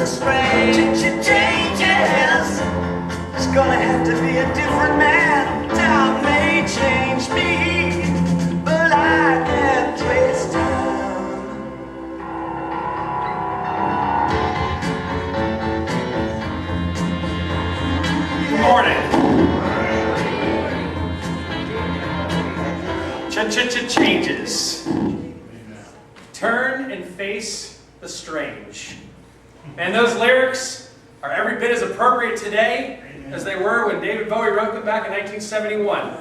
the strange changes. It's gonna have to be a different man. Time may change me, but I can't trace time. Good morning. Changes. Turn and face the strange. And those lyrics are every bit as appropriate today as they were when David Bowie wrote them back in 1971.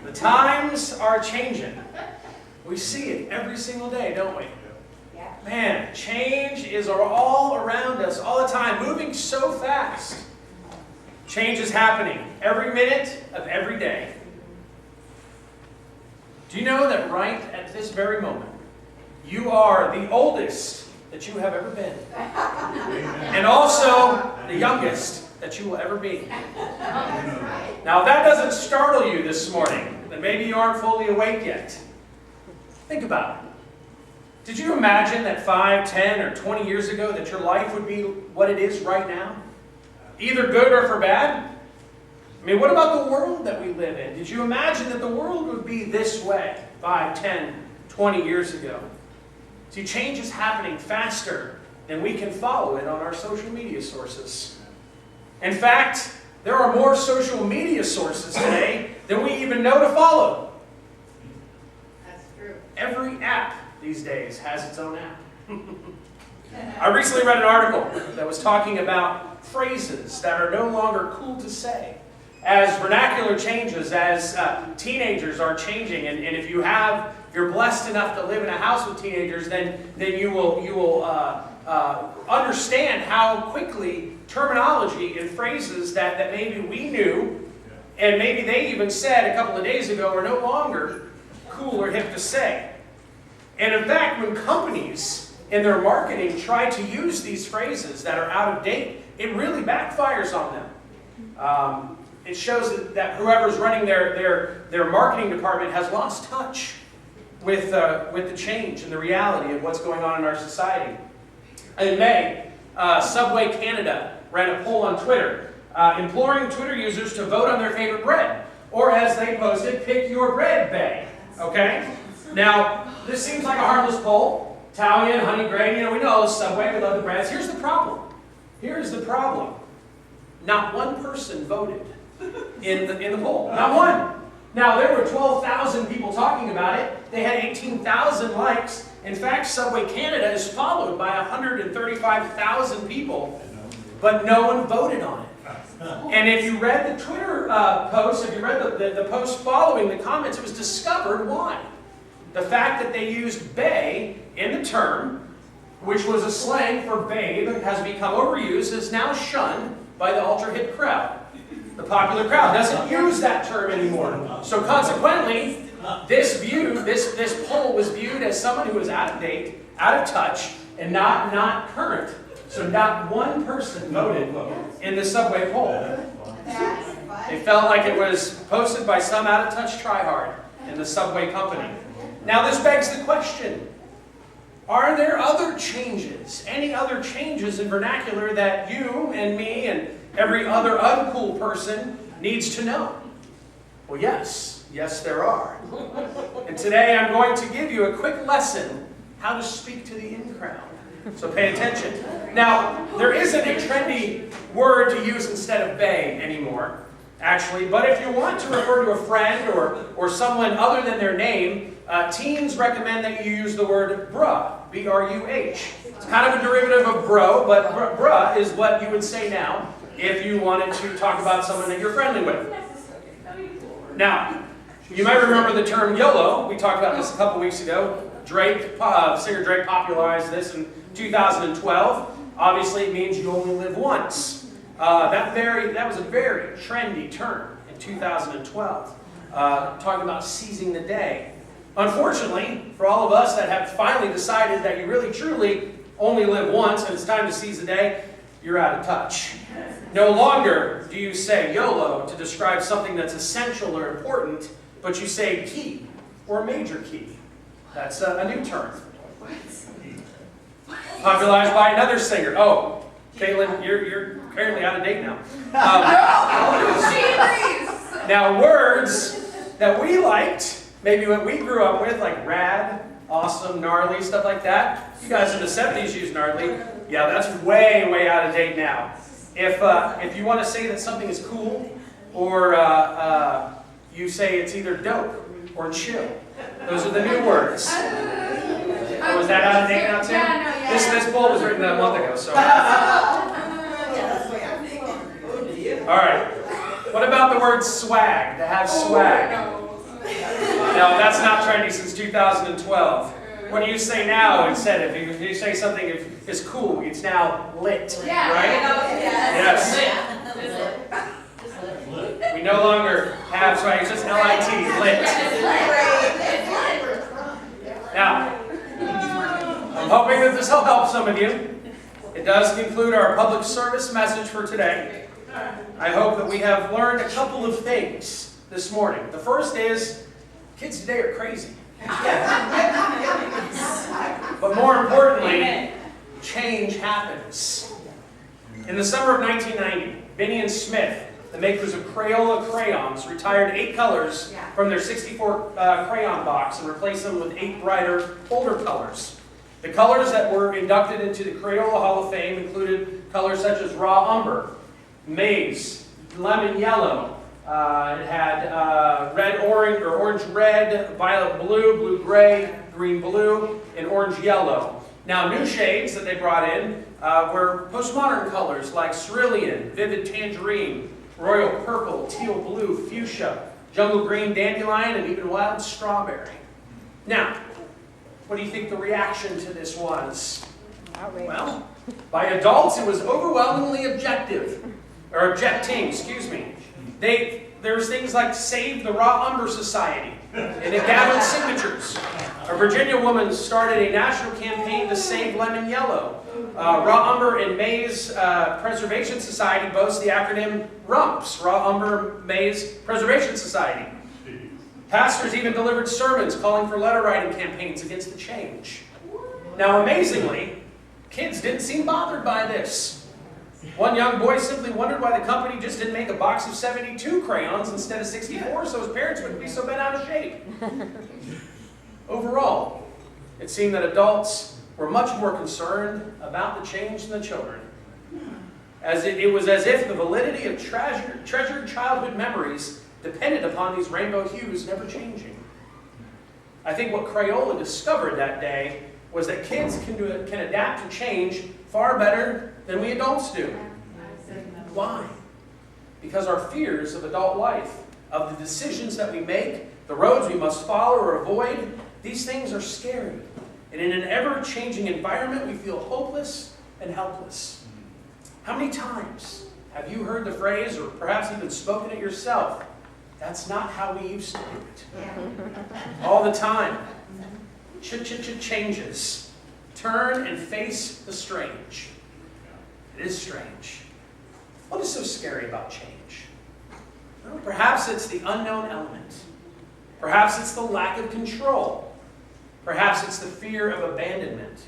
The times are changing. We see it every single day, don't we? Man, change is all around us all the time, moving so fast. Change is happening every minute of every day. Do you know that right at this very moment, you are the oldest that you have ever been, and also the youngest that you will ever be? Now, if that doesn't startle you this morning, then maybe you aren't fully awake yet. Think about it. Did you imagine that 5, 10, or 20 years ago that your life would be what it is right now? Either good or for bad? I mean, what about the world that we live in? Did you imagine that the world would be this way 5, 10, 20 years ago? See, change is happening faster than we can follow it on our social media sources. In fact, there are more social media sources today than we even know to follow. That's true. Every app these days has its own app. I recently read an article that was talking about phrases that are no longer cool to say. As vernacular changes, as teenagers are changing, and if you're blessed enough to live in a house with teenagers, then you will understand how quickly terminology and phrases that maybe we knew, and maybe they even said a couple of days ago, are no longer cool or hip to say. And in fact, when companies in their marketing try to use these phrases that are out of date, it really backfires on them. It shows that whoever's running their marketing department has lost touch with the change and the reality of what's going on in our society. In May, Subway Canada ran a poll on Twitter, imploring Twitter users to vote on their favorite bread, or as they posted, pick your bread, bae. Okay? Now, this seems like a harmless poll. Italian, honey grain, we know Subway, we love the breads. Here's the problem. Here's the problem. Not one person voted in the poll. Not one. Now, there were 12,000 people talking about it. They had 18,000 likes. In fact, Subway Canada is followed by 135,000 people, but no one voted on it. And if you read the Twitter post, if you read the post following the comments, it was discovered why. The fact that they used bae in the term, which was a slang for babe, has become overused, is now shunned by the ultra-hip crowd. The popular crowd doesn't use that term anymore. So consequently, this poll was viewed as someone who was out of date, out of touch, and not current. So not one person voted in the Subway poll. They felt like it was posted by some out-of-touch tryhard in the Subway company. Now this begs the question, are there other changes, any other changes in vernacular that you and me and every other uncool person needs to know? Well, yes. Yes, there are. And today I'm going to give you a quick lesson how to speak to the in crowd. So pay attention. Now, there isn't a trendy word to use instead of bae anymore, actually. But if you want to refer to a friend or someone other than their name, teens recommend that you use the word bruh, B-R-U-H. It's kind of a derivative of bro, but bruh is what you would say now if you wanted to talk about someone that you're friendly with. Now, you might remember the term YOLO. We talked about this a couple weeks ago. Singer Drake popularized this in 2012. Obviously, it means you only live once. That was a very trendy term in 2012, talking about seizing the day. Unfortunately, for all of us that have finally decided that you really truly only live once and it's time to seize the day, you're out of touch. No longer do you say YOLO to describe something that's essential or important, but you say key or major key. That's a new term. Popularized by another singer. Oh, Caitlin, you're currently out of date now. She agrees. Now, words that we liked, maybe what we grew up with, like rad, awesome, gnarly, stuff like that. You guys in the 70s used gnarly. Yeah, that's way, way out of date now. If you want to say that something is cool, or you say it's either dope or chill. Those are the new words. Was that out of date now too? Yeah, no, yeah. This poll was written a month ago, so. All right. What about the word swag? To have swag. No, that's not trendy since 2012. What do you say now instead? If you say something is cool, it's now lit, Yeah, right? Yes. We no longer have swag, it's just L-I-T, lit. Now, I'm hoping that this will help some of you. It does conclude our public service message for today. I hope that we have learned a couple of things this morning. The first is, kids today are crazy. But more importantly, change happens. In the summer of 1990, Binney and Smith, the makers of Crayola crayons, retired 8 colors from their 64 crayon box and replaced them with 8 brighter, bolder colors. The colors that were inducted into the Crayola Hall of Fame included colors such as raw umber, maize, lemon yellow. It had red orange or orange red, violet blue, blue gray, green blue, and orange yellow. Now new shades that they brought in were postmodern colors like cerulean, vivid tangerine, royal purple, teal blue, fuchsia, jungle green, dandelion, and even wild strawberry. Now, what do you think the reaction to this was? Well, by adults it was overwhelmingly objecting. There's things like Save the Raw Umber Society, and it gathered signatures. A Virginia woman started a national campaign to save lemon yellow. Raw Umber and Maize Preservation Society boasts the acronym RUMPS, Raw Umber Maize Preservation Society. Pastors even delivered sermons calling for letter writing campaigns against the change. Now, amazingly, kids didn't seem bothered by this. One young boy simply wondered why the company just didn't make a box of 72 crayons instead of 64 so his parents wouldn't be so bent out of shape. Overall, it seemed that adults were much more concerned about the change than the children. It was as if the validity of treasured childhood memories depended upon these rainbow hues never changing. I think what Crayola discovered that day was that kids can adapt to change far better than we adults do. Why? Because our fears of adult life, of the decisions that we make, the roads we must follow or avoid, these things are scary. And in an ever-changing environment, we feel hopeless and helpless. How many times have you heard the phrase, or perhaps even spoken it yourself, "That's not how we used to do it"? All the time. Changes. Turn and face the strange. It is strange. What is so scary about change? Well, perhaps it's the unknown element. Perhaps it's the lack of control. Perhaps it's the fear of abandonment.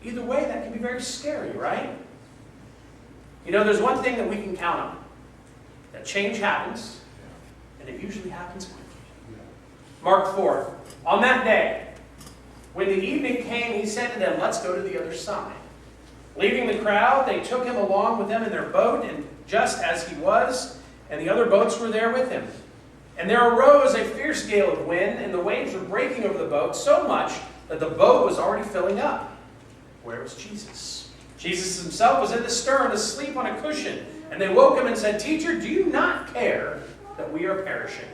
Either way, that can be very scary, right? You know, there's one thing that we can count on. That change happens, and it usually happens quickly. Mark 4. On that day, when the evening came, he said to them, "Let's go to the other side." Leaving the crowd, they took him along with them in their boat, and just as he was, and the other boats were there with him. And there arose a fierce gale of wind, and the waves were breaking over the boat so much that the boat was already filling up. Where was Jesus? Jesus himself was in the stern, asleep on a cushion. And they woke him and said, "Teacher, do you not care that we are perishing?"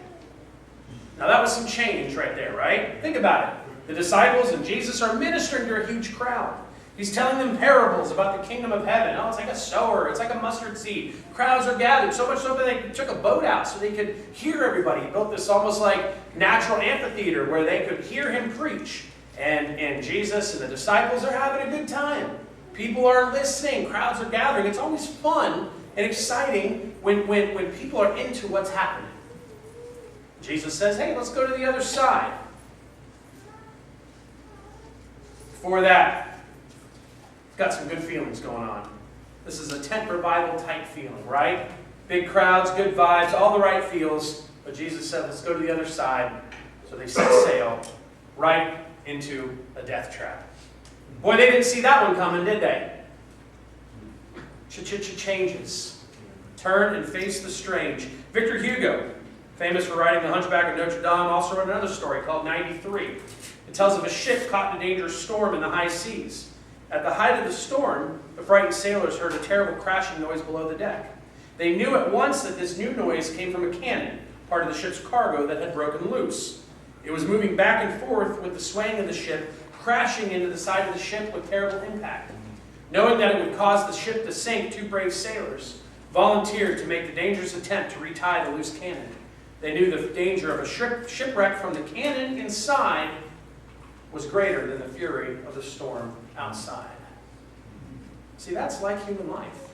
Now that was some change right there, right? Think about it. The disciples and Jesus are ministering to a huge crowd. He's telling them parables about the kingdom of heaven. Oh, it's like a sower. It's like a mustard seed. Crowds are gathered, so much so that they took a boat out so they could hear everybody. He built this almost like natural amphitheater where they could hear him preach. And Jesus and the disciples are having a good time. People are listening. Crowds are gathering. It's always fun and exciting when people are into what's happening. Jesus says, "Hey, let's go to the other side." Before that, got some good feelings going on. This is a tent revival type feeling, right? Big crowds, good vibes, all the right feels. But Jesus said, let's go to the other side. So they set sail right into a death trap. Boy, they didn't see that one coming, did they? Changes. Turn and face the strange. Victor Hugo, famous for writing The Hunchback of Notre Dame, also wrote another story called 93. It tells of a ship caught in a dangerous storm in the high seas. At the height of the storm, the frightened sailors heard a terrible crashing noise below the deck. They knew at once that this new noise came from a cannon, part of the ship's cargo that had broken loose. It was moving back and forth with the swaying of the ship, crashing into the side of the ship with terrible impact. Knowing that it would cause the ship to sink, two brave sailors volunteered to make the dangerous attempt to retie the loose cannon. They knew the danger of a shipwreck from the cannon inside was greater than the fury of the storm outside. See, that's like human life.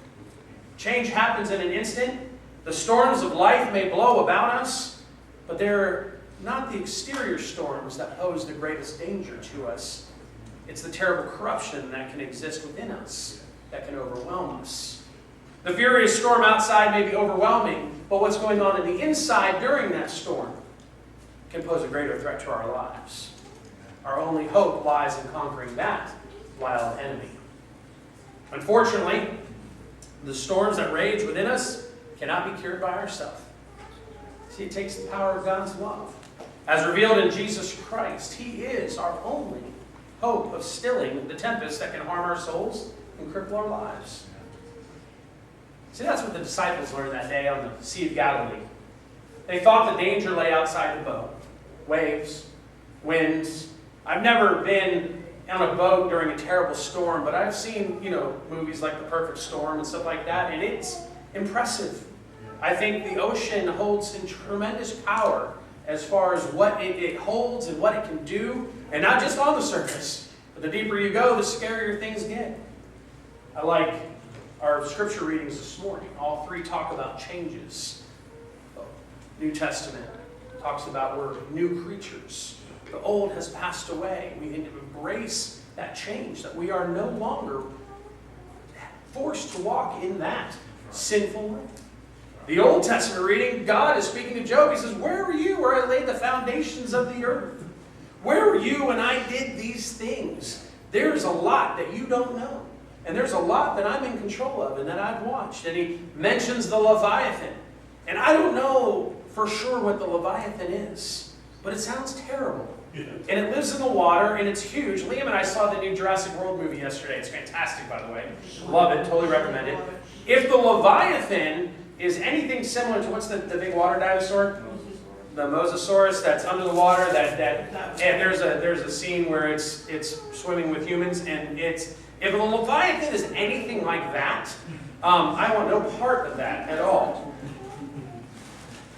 Change happens in an instant. The storms of life may blow about us, but they're not the exterior storms that pose the greatest danger to us. It's the terrible corruption that can exist within us that can overwhelm us. The furious storm outside may be overwhelming, but what's going on in the inside during that storm can pose a greater threat to our lives. Our only hope lies in conquering that wild enemy. Unfortunately, the storms that rage within us cannot be cured by ourselves. See, it takes the power of God's love. As revealed in Jesus Christ, He is our only hope of stilling the tempest that can harm our souls and cripple our lives. See, that's what the disciples learned that day on the Sea of Galilee. They thought the danger lay outside the boat. Waves, winds. I've never been on a boat during a terrible storm, but I've seen, movies like The Perfect Storm and stuff like that, and it's impressive. I think the ocean holds in tremendous power as far as what it holds and what it can do, and not just on the surface, but the deeper you go, the scarier things get. I like our scripture readings this morning. All three talk about changes. The New Testament talks about we're new creatures. The old has passed away. We need to embrace that change, that we are no longer forced to walk in that sinful way. The Old Testament reading, God is speaking to Job. He says, where were you where I laid the foundations of the earth? Where were you when I did these things? There's a lot that you don't know. And there's a lot that I'm in control of and that I've watched. And he mentions the Leviathan. And I don't know for sure what the Leviathan is, but it sounds terrible. And it lives in the water, and it's huge. Liam and I saw the new Jurassic World movie yesterday. It's fantastic, by the way. Love it. Totally recommend it. If the Leviathan is anything similar to, what's the big water dinosaur? The Mosasaurus that's under the water. And there's a scene where it's swimming with humans, and if the Leviathan is anything like that, I want no part of that at all.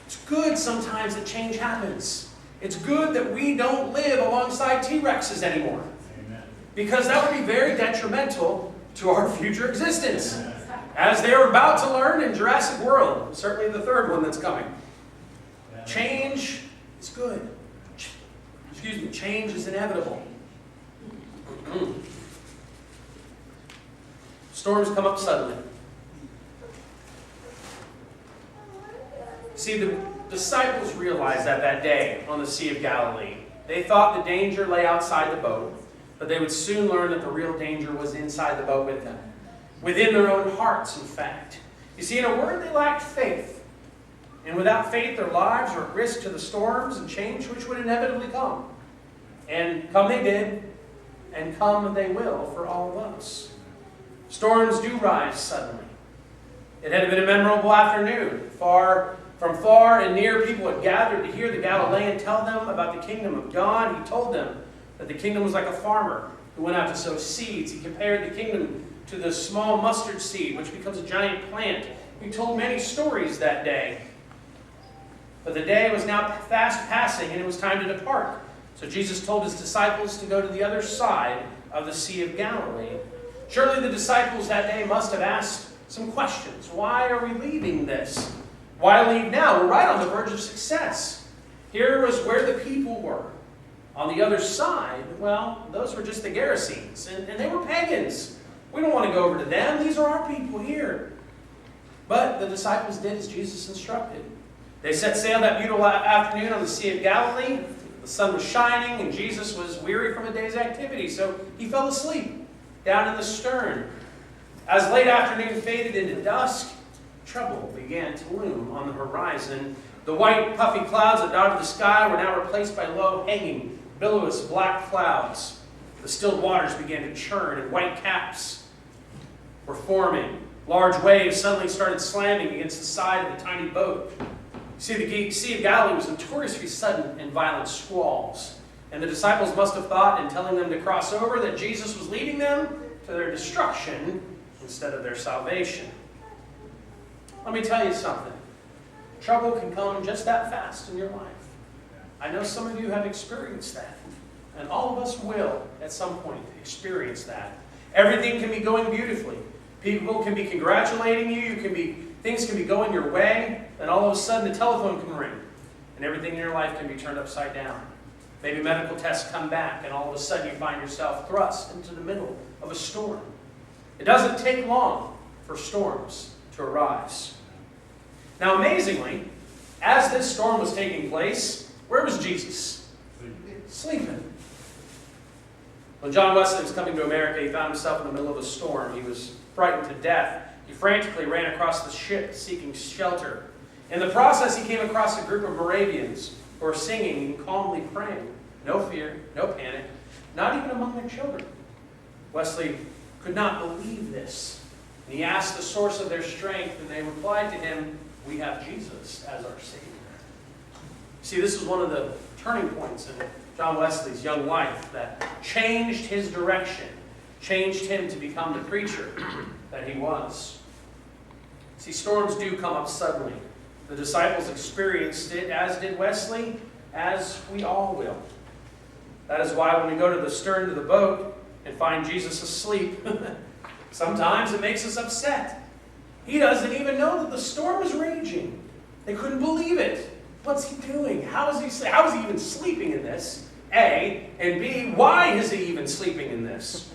It's good sometimes that change happens. It's good that we don't live alongside T-Rexes anymore. Amen. Because that would be very detrimental to our future existence. Amen. As they are about to learn in Jurassic World, certainly the third one that's coming. Amen. Change is good. Change is inevitable. Storms come up suddenly. See, the disciples realized that day on the Sea of Galilee, they thought the danger lay outside the boat, but they would soon learn that the real danger was inside the boat with them. Within their own hearts, in fact. You see, in a word, they lacked faith. And without faith, their lives were at risk to the storms and change which would inevitably come. And come they did, and come they will for all of us. Storms do rise suddenly. It had been a memorable afternoon. From far and near, people had gathered to hear the Galilean tell them about the kingdom of God. He told them that the kingdom was like a farmer who went out to sow seeds. He compared the kingdom to the small mustard seed, which becomes a giant plant. He told many stories that day. But the day was now fast passing, and it was time to depart. So Jesus told his disciples to go to the other side of the Sea of Galilee. Surely the disciples that day must have asked some questions. Why are we leaving this? Why leave now? We're right on the verge of success. Here was where the people were. On the other side, well, those were just the Gerasenes, and they were pagans. We don't want to go over to them. These are our people here. But the disciples did as Jesus instructed. They set sail that beautiful afternoon on the Sea of Galilee. The sun was shining, and Jesus was weary from a day's activity, so he fell asleep down in the stern. As late afternoon faded into dusk, trouble began to loom on the horizon. The white, puffy clouds that dotted the sky were now replaced by low, hanging, billowy black clouds. The stilled waters began to churn, and white caps were forming. Large waves suddenly started slamming against the side of the tiny boat. See, the Sea of Galilee was notoriously sudden and violent squalls. And the disciples must have thought, in telling them to cross over, that Jesus was leading them to their destruction instead of their salvation. Let me tell you something. Trouble can come just that fast in your life. I know some of you have experienced that. And all of us will, at some point, experience that. Everything can be going beautifully. People can be congratulating you. Things can be going your way. And all of a sudden, the telephone can ring. And everything in your life can be turned upside down. Maybe medical tests come back, and all of a sudden you find yourself thrust into the middle of a storm. It doesn't take long for storms to arise. Now, amazingly, as this storm was taking place, where was Jesus? Sleeping. When John Wesley was coming to America, he found himself in the middle of a storm. He was frightened to death. He frantically ran across the ship seeking shelter. In the process, he came across a group of Moravians who were singing and calmly praying. No fear, no panic, not even among their children. Wesley could not believe this. And he asked the source of their strength, and they replied to him, "We have Jesus as our Savior." See, this is one of the turning points in John Wesley's young life that changed his direction, changed him to become the preacher that he was. See, storms do come up suddenly. The disciples experienced it, as did Wesley, as we all will. That is why when we go to the stern of the boat and find Jesus asleep, sometimes it makes us upset. He doesn't even know that the storm is raging. They couldn't believe it. What's he doing? How is he even sleeping in this? A, and B, why is he even sleeping in this?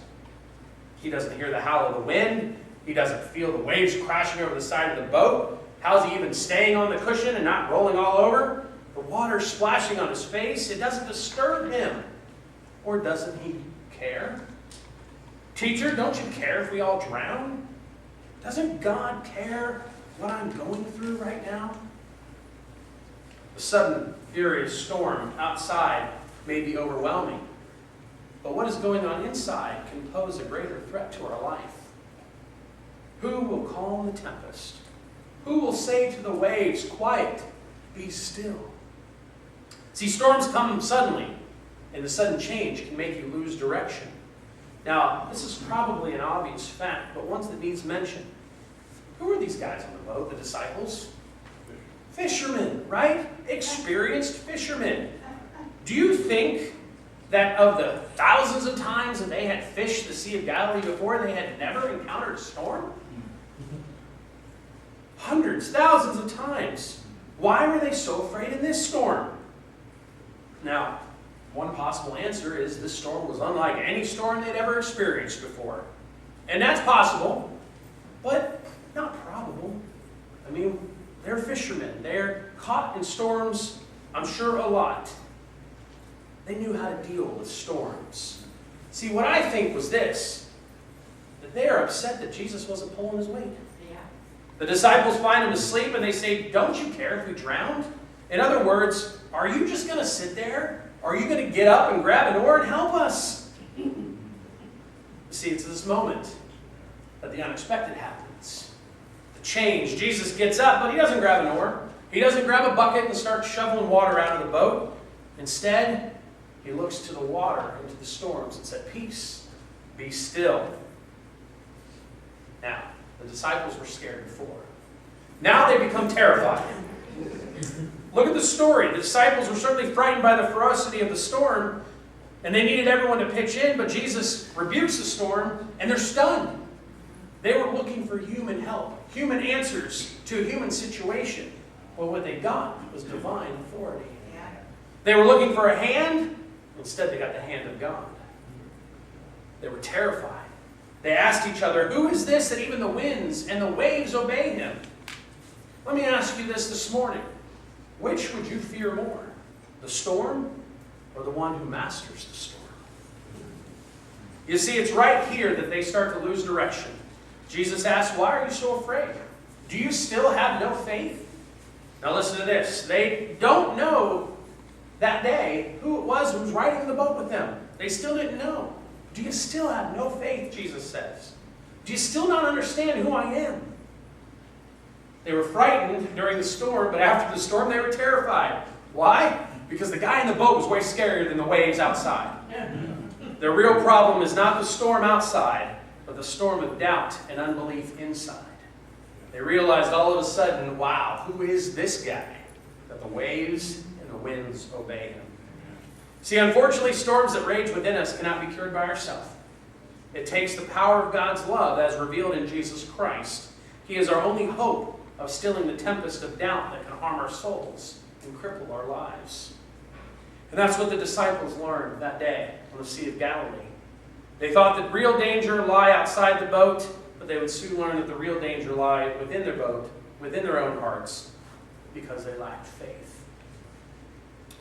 He doesn't hear the howl of the wind. He doesn't feel the waves crashing over the side of the boat. How's he even staying on the cushion and not rolling all over? The water splashing on his face. It doesn't disturb him. Or doesn't he care? Teacher, don't you care if we all drown? Doesn't God care what I'm going through right now? The sudden, furious storm outside may be overwhelming. But what is going on inside can pose a greater threat to our life. Who will calm the tempest? Who will say to the waves, "Quiet, be still"? See, storms come suddenly, and the sudden change can make you lose direction. Now, this is probably an obvious fact, but one that needs mention. Who are these guys on the boat, the disciples? Fishermen, right? Experienced fishermen. Do you think that of the thousands of times that they had fished the Sea of Galilee before, they had never encountered a storm? Hundreds, thousands of times. Why were they so afraid in this storm? Now, one possible answer is this storm was unlike any storm they'd ever experienced before. And that's possible, but not probable. I mean, they're fishermen. They're caught in storms, I'm sure, a lot. They knew how to deal with storms. See, what I think was this, that they are upset that Jesus wasn't pulling his weight. Yeah. The disciples find him asleep and they say, "Don't you care if we drowned?" In other words, are you just going to sit there? Are you going to get up and grab an oar and help us? You see, it's this moment that the unexpected happens. The change. Jesus gets up, but he doesn't grab an oar. He doesn't grab a bucket and start shoveling water out of the boat. Instead, he looks to the water, into the storms, and said, "Peace, be still." Now, the disciples were scared before. Now they become terrified. Look at the story. The disciples were certainly frightened by the ferocity of the storm, and they needed everyone to pitch in, but Jesus rebukes the storm, and they're stunned. They were looking for human help, human answers to a human situation. Well, what they got was divine authority. Yeah. They were looking for a hand. Instead, they got the hand of God. They were terrified. They asked each other, "Who is this that even the winds and the waves obey him?" Let me ask you this morning. Which would you fear more? The storm or the one who masters the storm? You see, it's right here that they start to lose direction. Jesus asks, "Why are you so afraid? Do you still have no faith?" Now listen to this. They don't know that day who it was who was riding the boat with them. They still didn't know. Do you still have no faith, Jesus says? Do you still not understand who I am? They were frightened during the storm, but after the storm they were terrified. Why? Because the guy in the boat was way scarier than the waves outside. Their real problem is not the storm outside, but the storm of doubt and unbelief inside. They realized all of a sudden, wow, who is this guy that the waves and the winds obey him? See, unfortunately, storms that rage within us cannot be cured by ourselves. It takes the power of God's love as revealed in Jesus Christ. He is our only hope of stilling the tempest of doubt that can harm our souls and cripple our lives. And that's what the disciples learned that day on the Sea of Galilee. They thought that real danger lay outside the boat, but they would soon learn that the real danger lay within their boat, within their own hearts, because they lacked faith.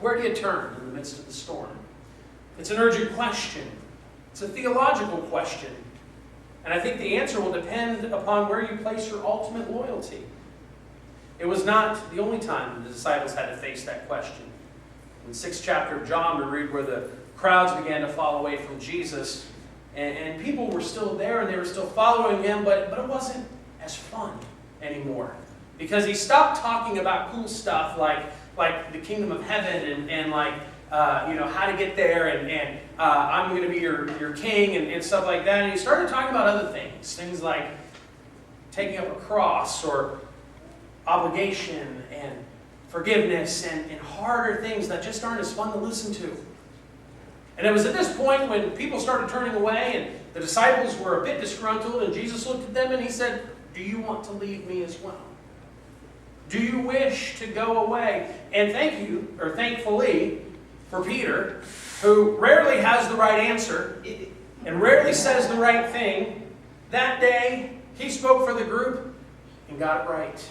Where do you turn in the midst of the storm? It's an urgent question. It's a theological question. And I think the answer will depend upon where you place your ultimate loyalty. It was not the only time the disciples had to face that question. In the 6th chapter of John, we read where the crowds began to fall away from Jesus. And people were still there and they were still following him, but it wasn't as fun anymore. Because he stopped talking about cool stuff like the kingdom of heaven and like, how to get there and I'm going to be your king and stuff like that. And he started talking about other things. Things like taking up a cross or obligation and forgiveness and harder things that just aren't as fun to listen to. And it was at this point when people started turning away and the disciples were a bit disgruntled and Jesus looked at them and he said, "Do you want to leave me as well? Do you wish to go away?" And thankfully for Peter, who rarely has the right answer and rarely says the right thing, that day he spoke for the group and got it right.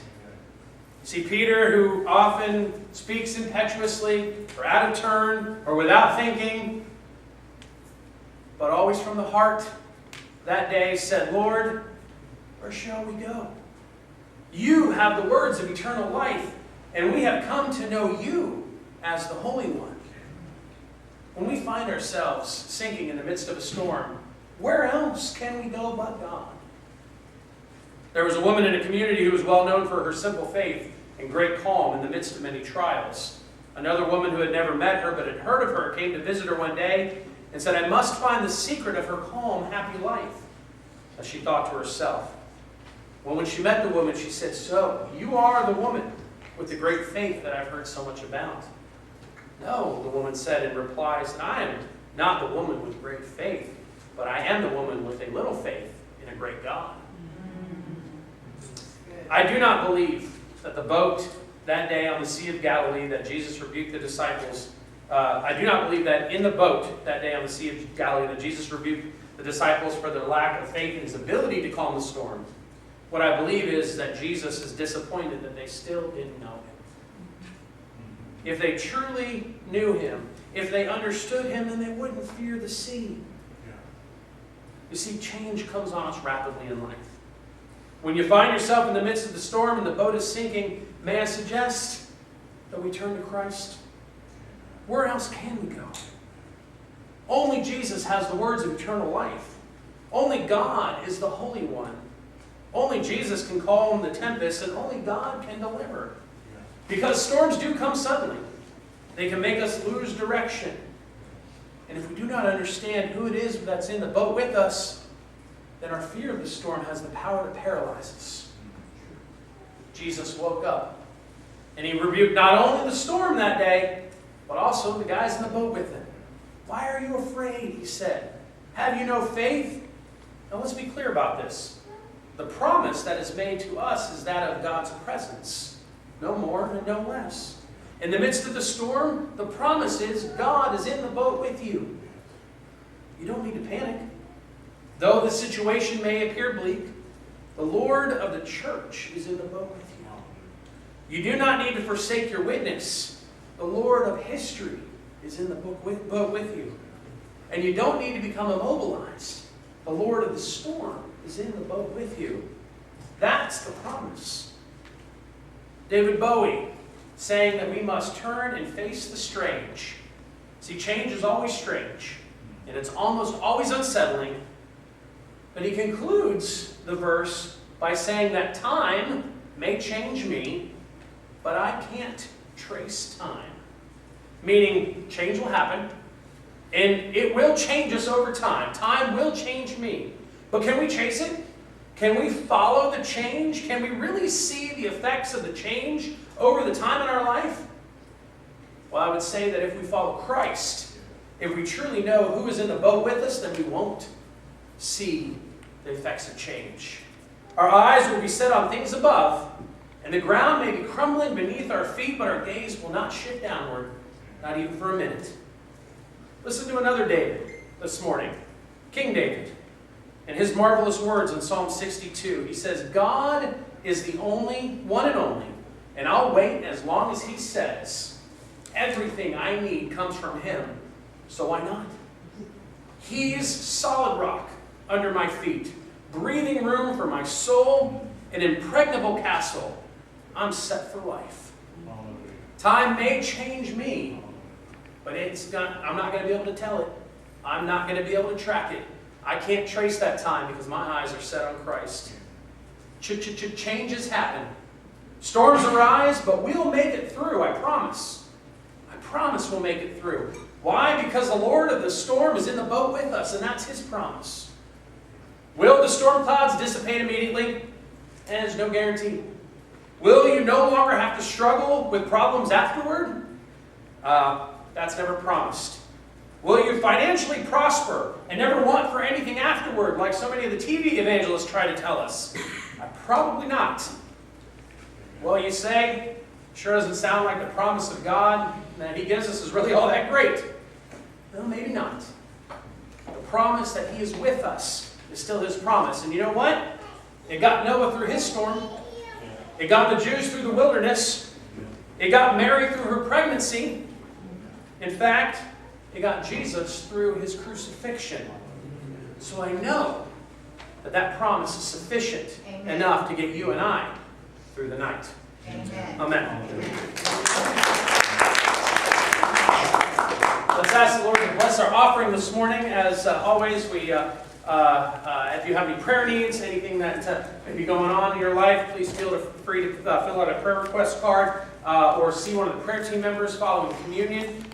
See, Peter, who often speaks impetuously or out of turn or without thinking, but always from the heart, that day said, "Lord, where shall we go? You have the words of eternal life, and we have come to know you as the Holy One." When we find ourselves sinking in the midst of a storm, where else can we go but God? There was a woman in a community who was well known for her simple faith and great calm in the midst of many trials. Another woman who had never met her but had heard of her came to visit her one day and said, "I must find the secret of her calm, happy life," as she thought to herself. Well, when she met the woman, she said, "So, you are the woman with the great faith that I've heard so much about." "No," the woman said in reply, "I am not the woman with great faith, but I am the woman with a little faith in a great God." I do not believe that the boat that day on the Sea of Galilee that Jesus rebuked the disciples, I do not believe that in the boat that day on the Sea of Galilee that Jesus rebuked the disciples for their lack of faith in his ability to calm the storm. What I believe is that Jesus is disappointed that they still didn't know him. If they truly knew him, if they understood him, then they wouldn't fear the sea. You see, change comes on us rapidly in life. When you find yourself in the midst of the storm and the boat is sinking, may I suggest that we turn to Christ? Where else can we go? Only Jesus has the words of eternal life. Only God is the Holy One. Only Jesus can calm the tempest, and only God can deliver. Because storms do come suddenly. They can make us lose direction. And if we do not understand who it is that's in the boat with us, then our fear of the storm has the power to paralyze us. Jesus woke up, and he rebuked not only the storm that day, but also the guys in the boat with him. "Why are you afraid?" he said. "Have you no faith?" Now let's be clear about this. The promise that is made to us is that of God's presence, no more and no less. In the midst of the storm, the promise is God is in the boat with you. You don't need to panic. Though the situation may appear bleak, the Lord of the church is in the boat with you. You do not need to forsake your witness. The Lord of history is in the boat with you. And you don't need to become immobilized. The Lord of the storm is in the boat with you. That's the promise. David Bowie saying that we must turn and face the strange. See, change is always strange, and it's almost always unsettling. But he concludes the verse by saying that time may change me, but I can't trace time. Meaning, change will happen, and it will change us over time. Time will change me. But can we chase it? Can we follow the change? Can we really see the effects of the change over the time in our life? Well, I would say that if we follow Christ, if we truly know who is in the boat with us, then we won't see the effects of change. Our eyes will be set on things above, and the ground may be crumbling beneath our feet, but our gaze will not shift downward, not even for a minute. Listen to another David this morning, King David, and his marvelous words in Psalm 62. He says, God is the only, one and only, and I'll wait as long as he says. Everything I need comes from him, so why not? He's solid rock under my feet, breathing room for my soul, an impregnable castle. I'm set for life. Time may change me, but I'm not going to be able to tell it. I'm not going to be able to track it. I can't trace that time because my eyes are set on Christ. Changes happen. Storms arise, but we'll make it through, I promise. I promise we'll make it through. Why? Because the Lord of the storm is in the boat with us, and that's his promise. Will the storm clouds dissipate immediately? And there's no guarantee. Will you no longer have to struggle with problems afterward? That's never promised. Will you financially prosper and never want for anything afterward, like so many of the TV evangelists try to tell us? Probably not. Well, you say, sure doesn't sound like the promise of God that he gives us is really all that great. Well, maybe not. The promise that he is with us is still his promise. And you know what? It got Noah through his storm. It got the Jews through the wilderness. It got Mary through her pregnancy. In fact, it got Jesus through his crucifixion. So I know that that promise is sufficient enough to get you and I through the night. Amen. Let's ask the Lord to bless our offering this morning. As always, if you have any prayer needs, anything that may be going on in your life, please feel free to fill out a prayer request card or see one of the prayer team members following communion.